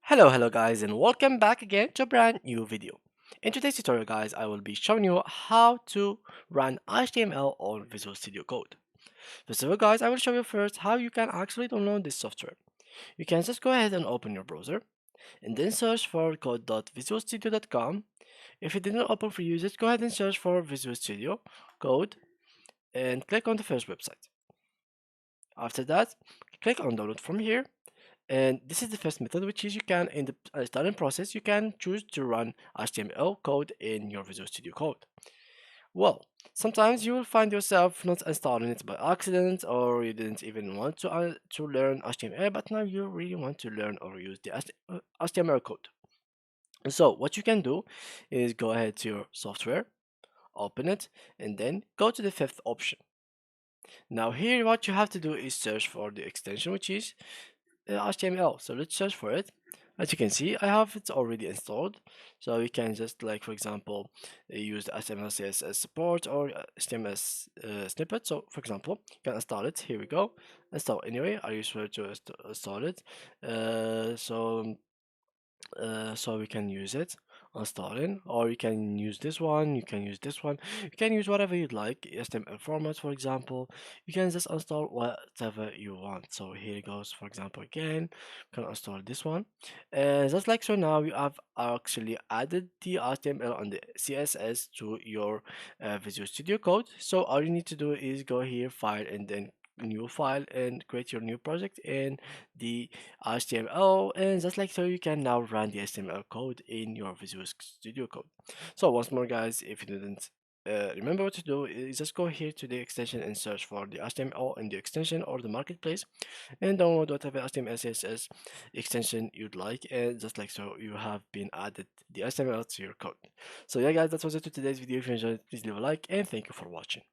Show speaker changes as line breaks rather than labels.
Hello guys, and welcome back again to a brand new video. In today's tutorial guys, I will be showing you how to run HTML on Visual Studio Code. First of all guys, I will show you first how you can actually download this software. You can just go ahead and open your browser and then search for code.visualstudio.com. If it didn't open for you, just go ahead and search for Visual Studio Code and click on the first website. After that, click on download from here. And this is the first method, which is you can, in the starting process, you can choose to run HTML code in your Visual Studio Code. Well, sometimes you will find yourself not installing it by accident, or you didn't even want to learn HTML, but now you really want to learn or use the HTML code. So what you can do is go ahead to your software, open it, and then go to the fifth option. Now here, what you have to do is search for the extension, which is HTML. So let's search for it. As you can see, I have it already installed. So we can just, like, for example, use the HTML CSS support or HTML snippet. So for example, you can install it. Here we go. Install anyway. I usually to install it. So we can use it installing, or you can use this one, you can use this one, you can use whatever you'd like, HTML format for example. You can just install whatever you want. So here it goes, for example, again, you can install this one, and just like so. Now you have actually added the HTML and the CSS to your Visual Studio Code. So all you need to do is go here, file, and then new file, and create your new project in the HTML, and just like so you can now run the HTML code in your Visual Studio Code. So once more guys, if you didn't remember what to do, is just go here to the extension and search for the HTML in the extension or the marketplace, and download whatever HTML CSS extension you'd like, and just like so you have been added the HTML to your code. So yeah guys, that was it to today's video. If you enjoyed, please leave a like, and thank you for watching.